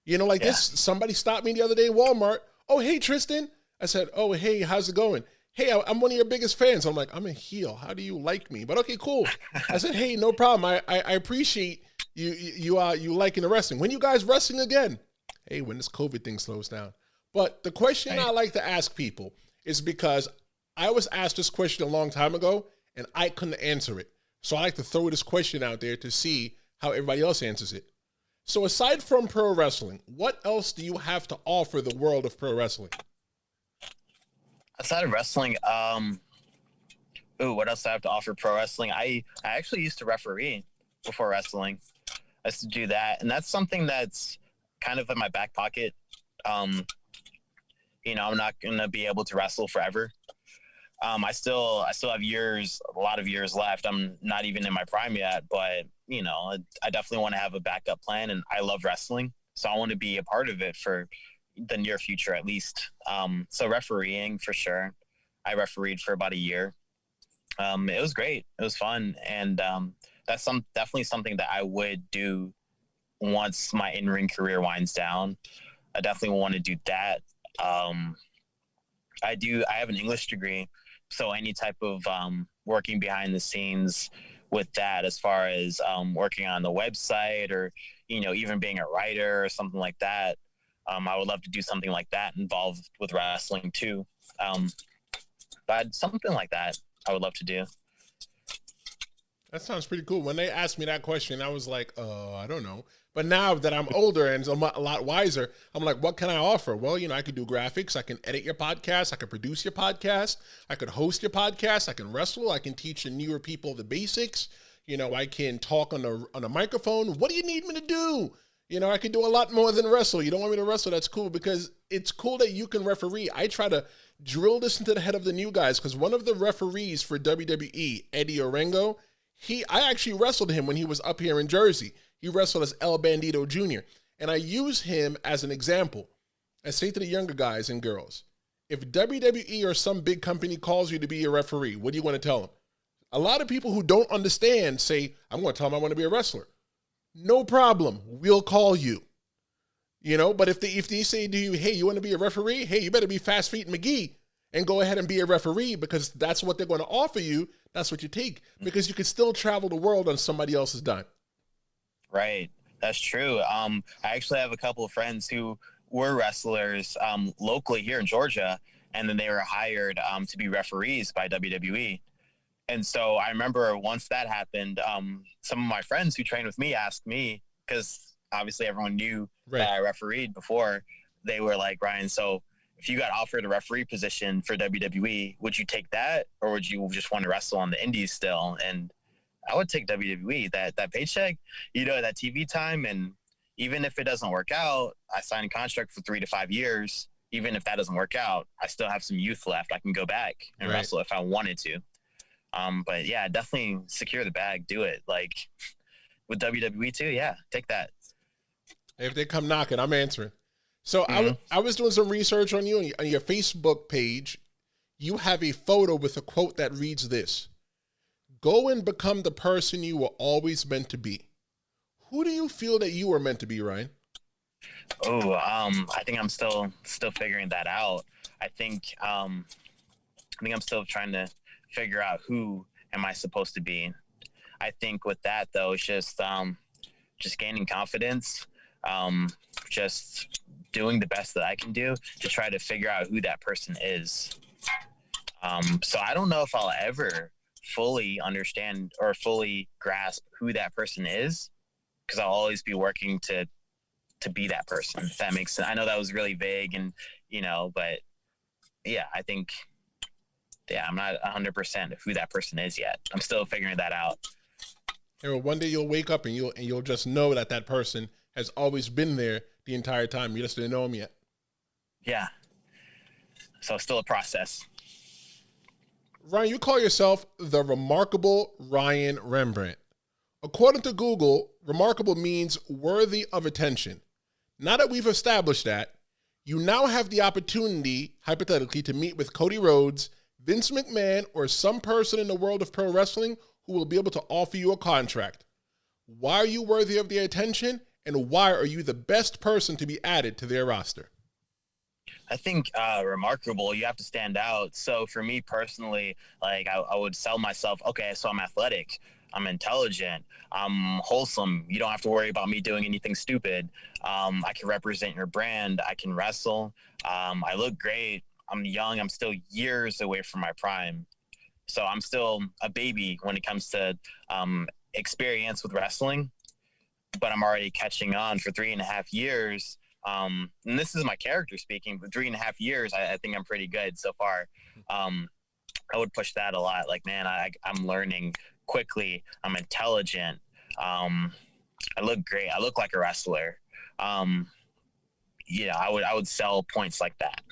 You know, like this, somebody stopped me the other day at Walmart. Oh, hey, Tristen. I said, oh, hey, how's it going? Hey, I'm one of your biggest fans. I'm like, I'm a heel. How do you like me? But okay, cool. I said, hey, no problem. I appreciate you liking the wrestling. When you guys wrestling again? Hey, when this COVID thing slows down. But the question I like to ask people is because I was asked this question a long time ago, and I couldn't answer it. So I like to throw this question out there to see how everybody else answers it. So aside from pro wrestling, what else do you have to offer the world of pro wrestling? Outside of wrestling, what else do I have to offer pro wrestling? I actually used to referee before wrestling. I used to do that, and that's something that's kind of in my back pocket. You know, I'm not gonna be able to wrestle forever. I still have a lot of years left. I'm not even in my prime yet, but you know, I definitely want to have a backup plan, and I love wrestling, so I want to be a part of it for the near future at least. So refereeing for sure. I refereed for about a year. It was great. It was fun. And that's definitely something that I would do once my in-ring career winds down. I definitely want to do that. I have an English degree, so any type of working behind the scenes with that as far as working on the website or, even being a writer or something like that. I would love to do something like that involved with wrestling too. But something like that I would love to do. That sounds pretty cool. When they asked me that question, I was like, I don't know. But now that I'm older and I'm a lot wiser, I'm like, what can I offer? Well, I could do graphics. I can edit your podcast. I can produce your podcast. I could host your podcast. I can wrestle. I can teach the newer people the basics. I can talk on a microphone. What do you need me to do? I could do a lot more than wrestle. You don't want me to wrestle? That's cool, because it's cool that you can referee. I try to drill this into the head of the new guys, because one of the referees for WWE, Eddie Orengo, I actually wrestled him when he was up here in Jersey. He wrestled as El Bandito Jr. And I use him as an example. I say to the younger guys and girls, if WWE or some big company calls you to be a referee, what do you want to tell them? A lot of people who don't understand say, I'm going to tell them I want to be a wrestler. No problem. We'll call you. But if they say to you, hey, you want to be a referee? Hey, you better be Fast Feet McGee and go ahead and be a referee, because that's what they're going to offer you. That's what you take, because you can still travel the world on somebody else's dime. Right. That's true. I actually have a couple of friends who were wrestlers locally here in Georgia, and then they were hired to be referees by WWE. And so I remember once that happened, some of my friends who trained with me asked me, because obviously everyone knew that I refereed before. They were like, Ryan, so if you got offered a referee position for WWE, would you take that, or would you just want to wrestle on the indies still? And I would take WWE, that paycheck, that TV time. And even if it doesn't work out, I signed a contract for 3 to 5 years. Even if that doesn't work out, I still have some youth left. I can go back and wrestle if I wanted to. But yeah, definitely secure the bag, do it. Like with WWE too. Yeah. Take that. If they come knocking, I'm answering. So I was doing some research on you, on your Facebook page. You have a photo with a quote that reads this: go and become the person you were always meant to be. Who do you feel that you were meant to be, Ryan? Oh, I think I'm still figuring that out. I think I'm still trying to figure out who am I supposed to be. I think with that though, it's just gaining confidence, just doing the best that I can do to try to figure out who that person is. So I don't know if I'll ever fully understand or fully grasp who that person is, because I'll always be working to be that person, if that makes sense. I know that was really vague and, but yeah, I think, I'm not 100% who that person is yet. I'm still figuring that out. And well, one day you'll wake up and you'll just know that person has always been there the entire time. You just didn't know him yet. Yeah. So it's still a process. Ryan, you call yourself the Remarkable Ryan Rembrandt. According to Google, remarkable means worthy of attention. Now that we've established that, you now have the opportunity, hypothetically, to meet with Cody Rhodes, Vince McMahon, or some person in the world of pro wrestling who will be able to offer you a contract. Why are you worthy of their attention, and why are you the best person to be added to their roster? I think remarkable, you have to stand out. So for me personally, like I would sell myself, okay, so I'm athletic, I'm intelligent, I'm wholesome. You don't have to worry about me doing anything stupid. I can represent your brand. I can wrestle. I look great. I'm young. I'm still years away from my prime. So I'm still a baby when it comes to experience with wrestling, but I'm already catching on for 3.5 years. And this is my character speaking, but 3.5 years, I think I'm pretty good so far. I would push that a lot. Like, man, I'm learning quickly. I'm intelligent. I look great. I look like a wrestler. I would sell points like that.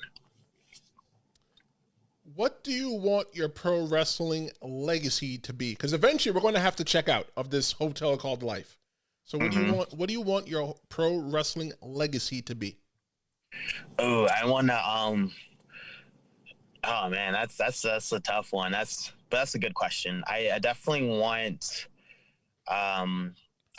What do you want your pro wrestling legacy to be? Because eventually we're going to have to check out of this hotel called life. So what do you want? What do you want your pro wrestling legacy to be? Oh, I want to. Oh man, that's a tough one. That's a good question. I definitely want. I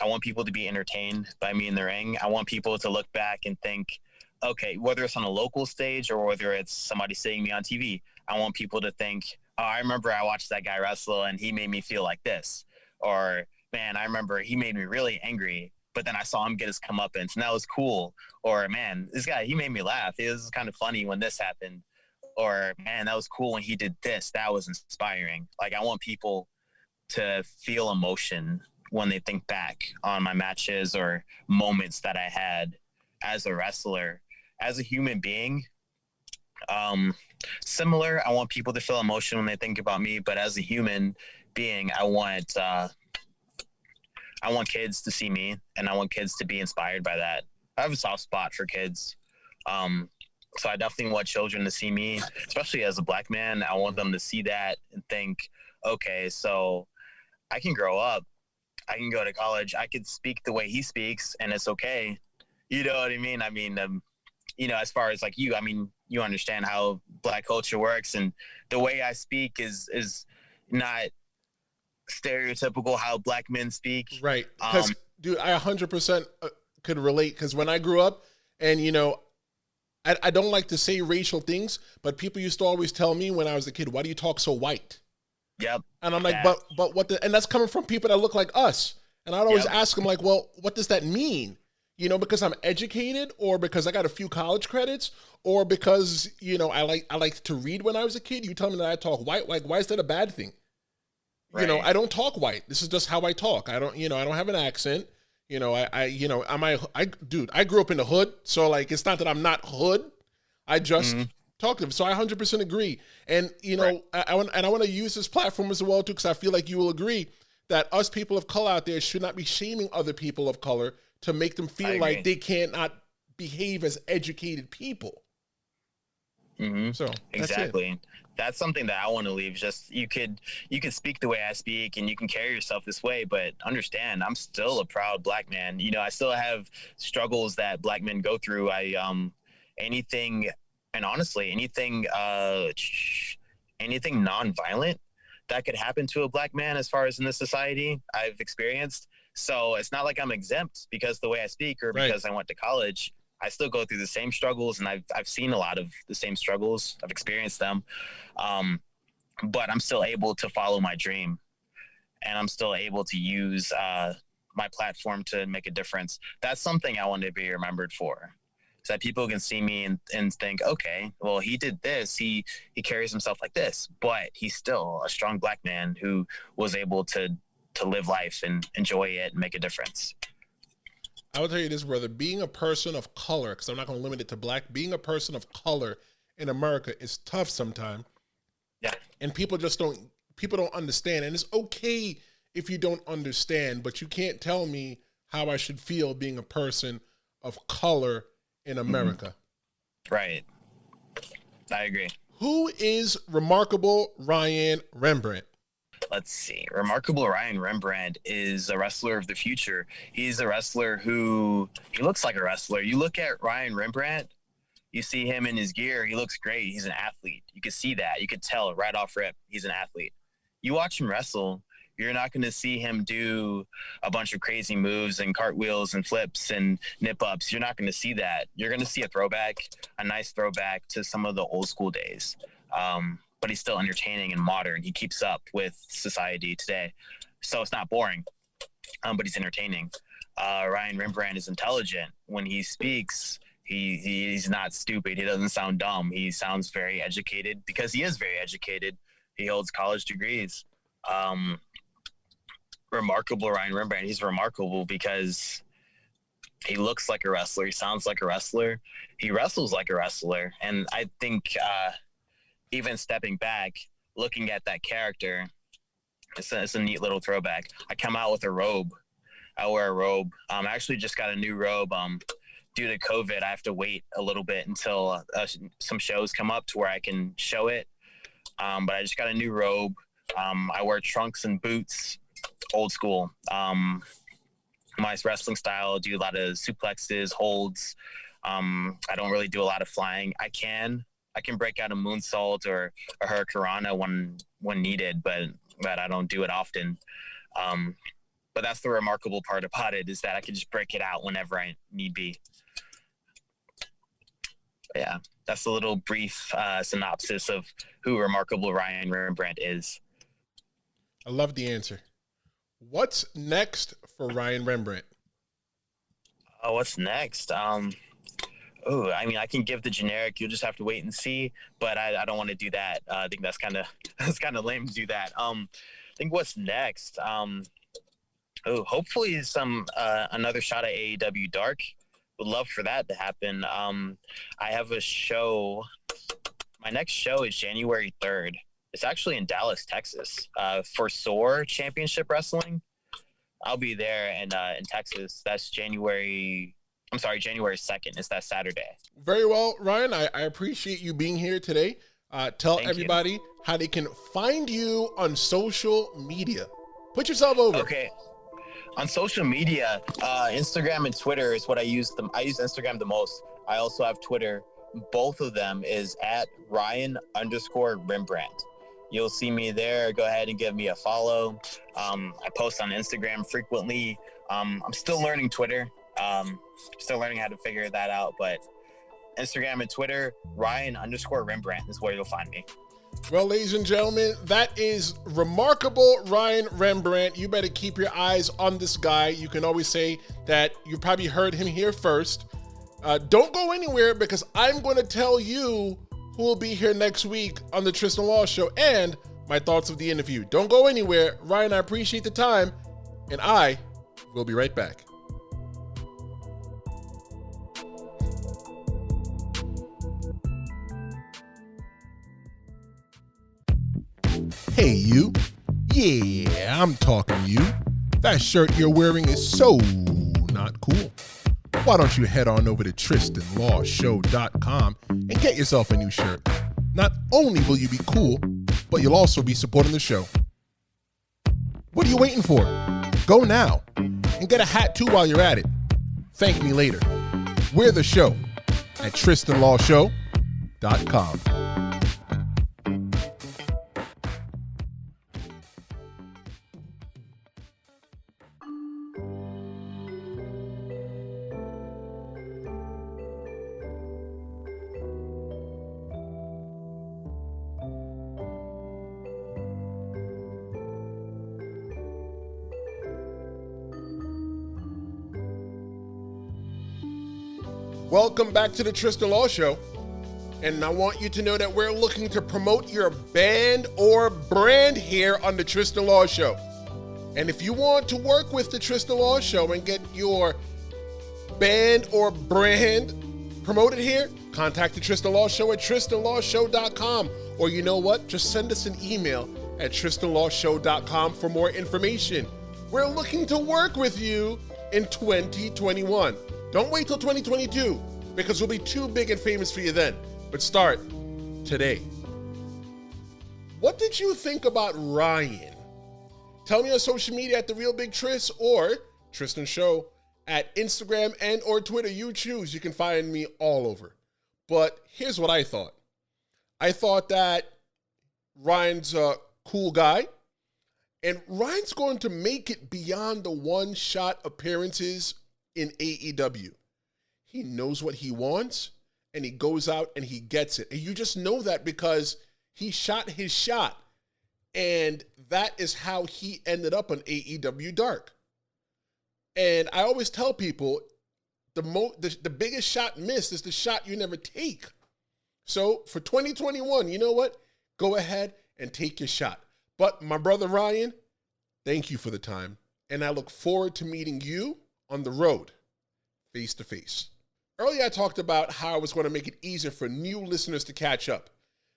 want people to be entertained by me in the ring. I want people to look back and think, okay, whether it's on a local stage or whether it's somebody seeing me on TV, I want people to think, oh, I remember I watched that guy wrestle and he made me feel like this. Or, man, I remember he made me really angry, but then I saw him get his comeuppance, and that was cool. Or, man, this guy, he made me laugh. It was kind of funny when this happened. Or, man, that was cool when he did this. That was inspiring. Like, I want people to feel emotion when they think back on my matches or moments that I had as a wrestler. As a human being, similar. I want people to feel emotion when they think about me, but as a human being, I want kids to see me, and I want kids to be inspired by that. I have a soft spot for kids. So I definitely want children to see me, especially as a Black man. I want them to see that and think, okay, so I can grow up. I can go to college. I could speak the way he speaks, and it's okay. You know what I mean? I mean, as far as like you, I mean, you understand how Black culture works, and the way I speak is not stereotypical how Black men speak. Right. Because, dude, I 100% could relate. Because when I grew up, and I don't like to say racial things, but people used to always tell me when I was a kid, "Why do you talk so white?" Yep. And I'm like, but what and that's coming from people that look like us. And I'd always ask them, like, well, what does that mean? Because I'm educated, or because I got a few college credits, or because, I like to read when I was a kid. You tell me that I talk white, like, why is that a bad thing? Right. I don't talk white. This is just how I talk. I don't have an accent. I grew up in the hood, so like, it's not that I'm not hood. I just talk to them. So I 100% agree. And, right. I want to use this platform as well, too, because I feel like you will agree that us people of color out there should not be shaming other people of color to make them feel like they cannot behave as educated people. Mm-hmm. So exactly. That's something that I want to leave. Just you could speak the way I speak, and you can carry yourself this way, but understand I'm still a proud Black man. I still have struggles that Black men go through. Anything non-violent that could happen to a Black man as far as in this society I've experienced. So it's not like I'm exempt because the way I speak or because I went to college. I still go through the same struggles, and I've seen a lot of the same struggles. I've experienced them. But I'm still able to follow my dream, and I'm still able to use my platform to make a difference. That's something I want to be remembered for, so that people can see me and think, okay, well, he did this. He carries himself like this, but he's still a strong Black man who was able to live life and enjoy it and make a difference. I will tell you this, brother, being a person of color, because I'm not going to limit it to Black, being a person of color in America is tough sometimes. Yeah. And people don't understand. And it's okay if you don't understand, but you can't tell me how I should feel being a person of color in America. Right. I agree. Who is Remarkable Ryan Rembrandt? Let's see. Remarkable Ryan Rembrandt is a wrestler of the future. He's a wrestler he looks like a wrestler. You look at Ryan Rembrandt, you see him in his gear. He looks great. He's an athlete. You can see that. You could tell right off rip. He's an athlete. You watch him wrestle, you're not going to see him do a bunch of crazy moves and cartwheels and flips and nip ups. You're not going to see that. You're going to see a nice throwback to some of the old school days. But he's still entertaining and modern. He keeps up with society today. So it's not boring, but he's entertaining. Ryan Rembrandt is intelligent. When he speaks, he's not stupid. He doesn't sound dumb. He sounds very educated because he is very educated. He holds college degrees. Remarkable Ryan Rembrandt. He's remarkable because he looks like a wrestler. He sounds like a wrestler. He wrestles like a wrestler. And I think even stepping back, looking at that character, it's a neat little throwback. I come out with a robe. I wear a robe. I actually just got a new robe. Due to COVID, I have to wait a little bit until some shows come up to where I can show it. But I just got a new robe. I wear trunks and boots, old school. My wrestling style, do a lot of suplexes, holds. I don't really do a lot of flying. I can break out a moonsault or a hurricanrana when needed, but I don't do it often. But that's the remarkable part about it, is that I can just break it out whenever I need be. Yeah, that's a little brief synopsis of who Remarkable Ryan Rembrandt is. I love the answer. What's next for Ryan Rembrandt? Oh, what's next? I mean, I can give the generic. You'll just have to wait and see. But I don't want to do that. I think that's kind of lame to do that. I think what's next? Hopefully some another shot at AEW Dark. Would love for that to happen. I have a show. My next show is January 3rd. It's actually in Dallas, Texas, for SOAR Championship Wrestling. I'll be there in Texas. That's January 2nd. It's that Saturday. Very well, Ryan. I appreciate you being here today. Tell everybody how they can find you on social media. Put yourself over. Okay. On social media, Instagram and Twitter is what I use. I use Instagram the most. I also have Twitter. Both of them is at Ryan_Rembrandt. You'll see me there. Go ahead and give me a follow. I post on Instagram frequently. I'm still learning Twitter. Still learning how to figure that out. But Instagram and Twitter, Ryan_Rembrandt is where you'll find me. Well, ladies and gentlemen, that is Remarkable Ryan Rembrandt. You better keep your eyes on this guy. You can always say that you probably heard him here first. Don't go anywhere because I'm going to tell you who will be here next week on the Tristen Law Show and my thoughts of the interview. Don't go anywhere. Ryan, I appreciate the time, and I will be right back. Hey, you. Yeah, I'm talking to you. That shirt you're wearing is so not cool. Why don't you head on over to TristenLawShow.com and get yourself a new shirt? Not only will you be cool, but you'll also be supporting the show. What are you waiting for? Go now and get a hat too while you're at it. Thank me later. We're the show at TristenLawShow.com. Welcome back to the Tristen Law Show. And I want you to know that we're looking to promote your band or brand here on the Tristen Law Show. And if you want to work with the Tristen Law Show and get your band or brand promoted here, contact the Tristen Law Show at TristenLawShow.com. Or you know what? Just send us an email at TristenLawShow.com for more information. We're looking to work with you in 2021. Don't wait till 2022 because we'll be too big and famous for you then. But start today. What did you think about Ryan? Tell me on social media at The Real Big Tris or Tristen Show at Instagram and or Twitter. You choose. You can find me all over. But here's what I thought. I thought that Ryan's a cool guy. And Ryan's going to make it beyond the one-shot appearances in AEW. He knows what he wants, and he goes out and he gets it. And you just know that because he shot his shot, and that is how he ended up on AEW Dark. And I always tell people, the biggest shot missed is the shot you never take. So for 2021, you know what? Go ahead and take your shot. But my brother Ryan, thank you for the time, and I look forward to meeting you on the road, face to face. Earlier, I talked about how I was going to make it easier for new listeners to catch up.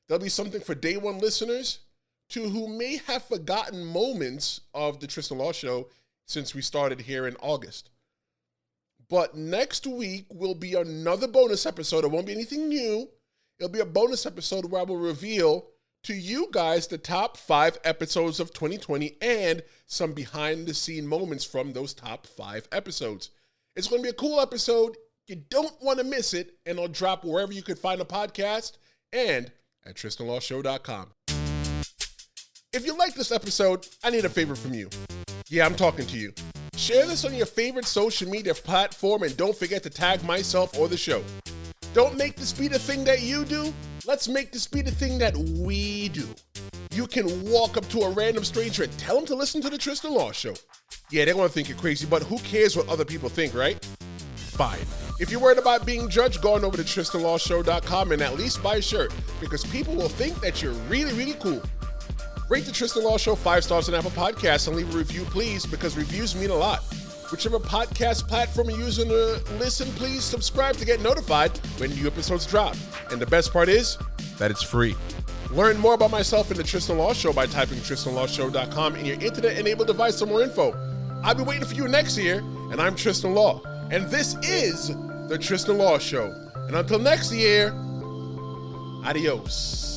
There'll be something for day one listeners to who may have forgotten moments of the Tristen Law Show since we started here in August. But next week will be another bonus episode. It won't be anything new. It'll be a bonus episode where I will reveal to you guys the top 5 episodes of 2020 and some behind-the-scene moments from those top 5 episodes. It's going to be a cool episode. You don't want to miss it, and I'll drop wherever you could find a podcast and at TristenLawShow.com. If you like this episode, I need a favor from you. Yeah, I'm talking to you. Share this on your favorite social media platform, and don't forget to tag myself or the show. Don't make this be the thing that you do. Let's make this be the thing that we do. You can walk up to a random stranger and tell them to listen to the Tristen Law Show. Yeah, they're going to think you're crazy, but who cares what other people think, right? Fine. If you're worried about being judged, go on over to TristenLawShow.com and at least buy a shirt, because people will think that you're really, really cool. Rate the Tristen Law Show 5 stars on Apple Podcasts and leave a review, please, because reviews mean a lot. Whichever podcast platform you're using to listen, please subscribe to get notified when new episodes drop. And the best part is that it's free. Learn more about myself and the Tristen Law Show by typing TristenLawShow.com in your internet-enabled device for more info. I'll be waiting for you next year, and I'm Tristen Law. And this is the Tristen Law Show. And until next year, adios.